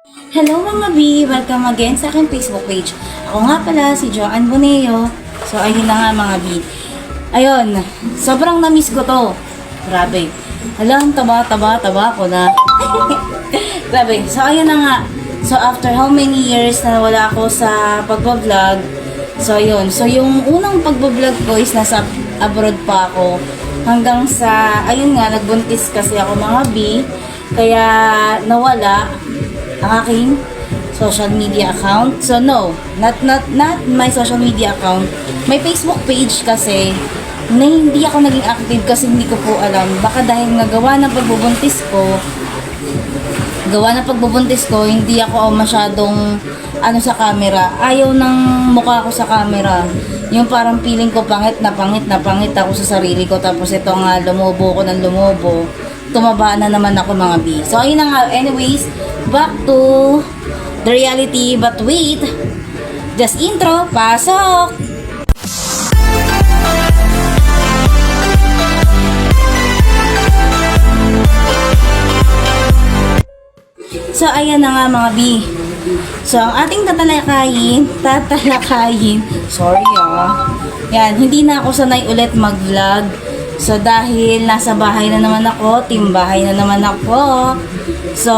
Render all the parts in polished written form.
Hello mga B! Welcome again sa aking Facebook page. Ako nga pala si Joanne Boneo. So ayun na nga mga B. Ayun, sobrang na-miss ko to. Grabe. Alam, taba ko na. Grabe. So ayun na nga. So after how many years na wala ako sa pagbablog. So ayun. So yung unang pagbablog ko is nasa abroad pa ako. Hanggang sa, ayun nga, nagbuntis kasi ako mga B. Kaya nawala ang aking social media account. So no, not my social media account. My Facebook page kasi na hindi ako naging active kasi hindi ko po alam. Baka dahil gawa ng pagbubuntis ko, hindi ako masyadong sa camera. Ayaw ng mukha ko sa camera. Yung parang feeling ko pangit na pangit ako sa sarili ko. Tapos ito nga, lumubo ko ng lumubo. Tumaba na naman ako mga B. So ayun na nga, anyways, back to the reality. But wait, just intro, pasok! So ayan na nga mga B. So ang ating tatalakayin, sorry yan, hindi na ako sanay ulit mag-vlog. So dahil nasa bahay na naman ako, team bahay na naman ako. So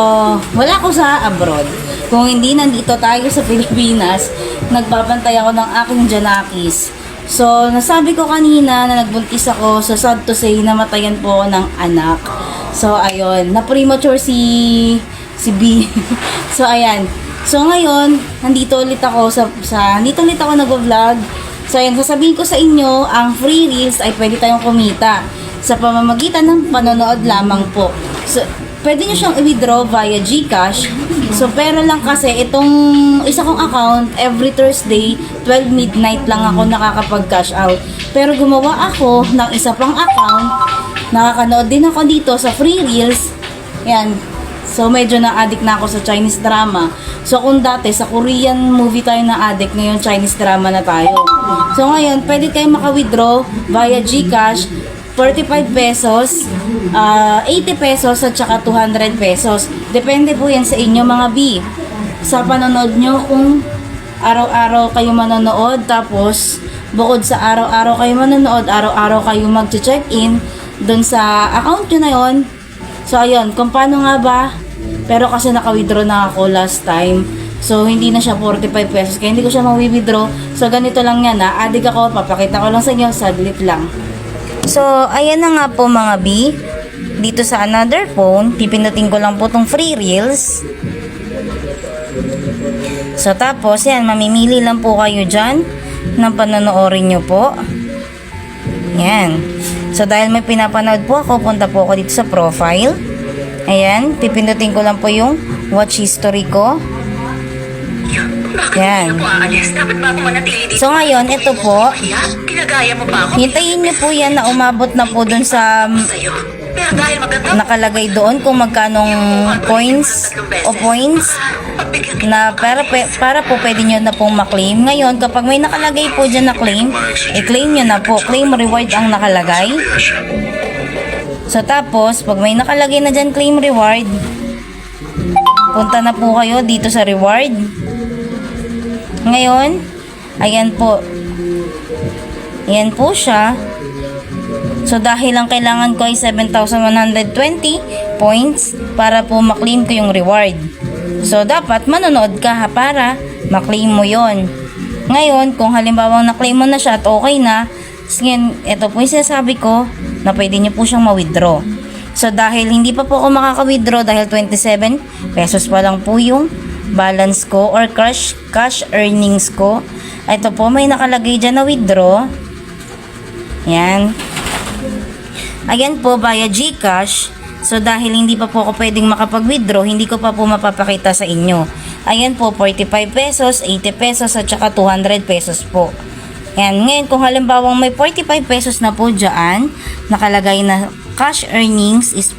wala ako sa abroad. Kung hindi nandito tayo sa Pilipinas, nagbabantay ako ng aking Janakis. So nasabi ko kanina na nagbuntis ako, so sad to say namatayan po ako ng anak. So ayun, na premature si B. So ayan. So ngayon, nandito ulit ako nag-vlog. So ayan, sasabihin ko sa inyo, ang free reels ay pwede tayong kumita sa pamamagitan ng panonood lamang po. So, pwede nyo siyang i-withdraw via GCash. So, pero lang kasi, itong isa kong account, every Thursday, 12 midnight lang ako nakakapag-cash out. Pero gumawa ako ng isa pang account, nakakanood din ako dito sa free reels. Yan. So, medyo na-addict na ako sa Chinese drama. So, kung dati sa Korean movie tayo na-addict, ngayon Chinese drama na tayo. So, ngayon, pwede kayo maka-withdraw via GCash, 45 pesos, 80 pesos, at saka 200 pesos. Depende po yan sa inyo mga B. Sa panonood nyo, kung araw-araw kayo manonood, tapos bukod sa araw-araw kayo manonood, araw-araw kayo mag-check-in dun sa account nyo na yon. So, ayun, kung paano nga ba, pero kasi naka-withdraw na ako last time. So, hindi na siya 45 pesos, kaya hindi ko siya ma-withdraw. So, ganito lang yan, addict ako, papakita ko lang sa inyo, saglit lang. So, ayan na nga po mga B. Dito sa another phone, pipindutin ko lang po tong free reels. So, tapos, yan, mamimili lang po kayo dyan ng panonoorin nyo po. Yan. So, dahil may pinapanood po ako, punta po ako dito sa profile. Ayan, pipindutin ko lang po yung watch history ko. Yan. So, ngayon, ito po. Hintayin nyo po yan na umabot na po dun sa nakalagay doon kung magkanong points na para po pwede nyo na pong maklaim. Ngayon, kapag may nakalagay po dyan na claim, i-claim nyo na po. Claim reward ang nakalagay. So, tapos, pag may nakalagay na dyan claim reward, punta na po kayo dito sa reward. Ngayon, ayan po. Ayan po siya. So, dahil ang kailangan ko ay 7,120 points para po maklaim ko yung reward. So, dapat manonood ka para maklaim mo yon. Ngayon, kung halimbawa naklaim mo na siya at okay na, ito po yung sinasabi ko na pwede nyo po siyang ma-withdraw. So, dahil hindi pa po ako makaka-withdraw dahil 27 pesos pa lang po yung balance ko or cash earnings ko. Ito po, may nakalagay dyan na withdraw. Yan. Ayan po, via GCash. So, dahil hindi pa po ako pwedeng makapag-withdraw, hindi ko pa po mapapakita sa inyo. Ayan po, 45 pesos, 80 pesos, at saka 200 pesos po. Yan. Ngayon, kung halimbawa may 45 pesos na po dyan, nakalagay na cash earnings is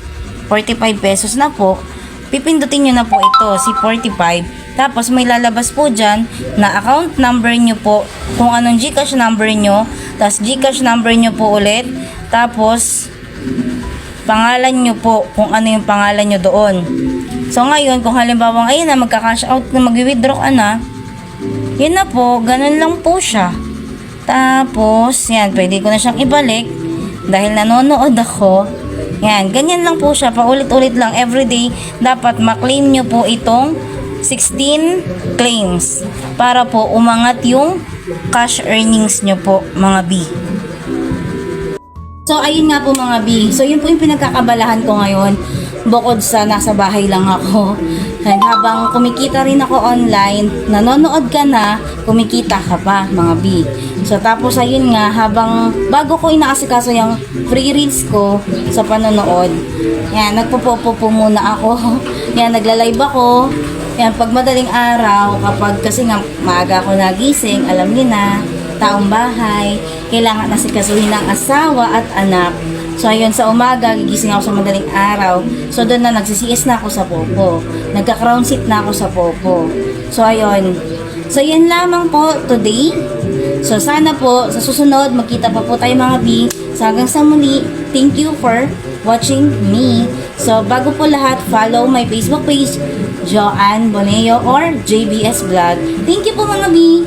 45 pesos na po, pipindutin nyo na po ito, si 45. Tapos may lalabas po dyan na account number nyo po, kung anong GCash number nyo, tapos GCash number nyo po ulit, tapos pangalan nyo po, kung ano yung pangalan nyo doon. So, So ngayon, kung halimbawa ayun na, magka-cash out na, mag-withdraw ka na, yun na po, ganun lang po siya. Tapos, yan, pwede ko na siyang ibalik dahil nanonood ako. Yan, ganyan lang po siya, paulit-ulit lang, everyday, dapat maklaim nyo po itong 16 claims para po umangat yung cash earnings nyo po, mga B. So, ayun nga po mga B. So, yun po yung pinagkakabalahan ko ngayon. Bukod sa nasa bahay lang ako. And habang kumikita rin ako online, nanonood ka na, kumikita ka pa mga B. So, tapos ayun nga, bago ko inaasikaso yung free reads ko sa panonood, yan, nagpo-popo muna ako. Yan, nagla-live ako. Yan, pag madaling araw, kasi nga maaga ako nagising, alam niyo na, taong bahay, kailangan asikasuhin ng asawa at anak. So, ayun, sa umaga, gigising ako sa madaling araw. So, doon na nagsisiis na ako sa popo. Nagka-crown seat na ako sa popo. So, ayun. So, yan lamang po today. So, sana po, sa susunod, magkita pa po tayo mga B. So, hanggang sa muli, thank you for watching me. So, bago po lahat, follow my Facebook page, Joanne Boneo or JBS Vlog. Thank you po mga B.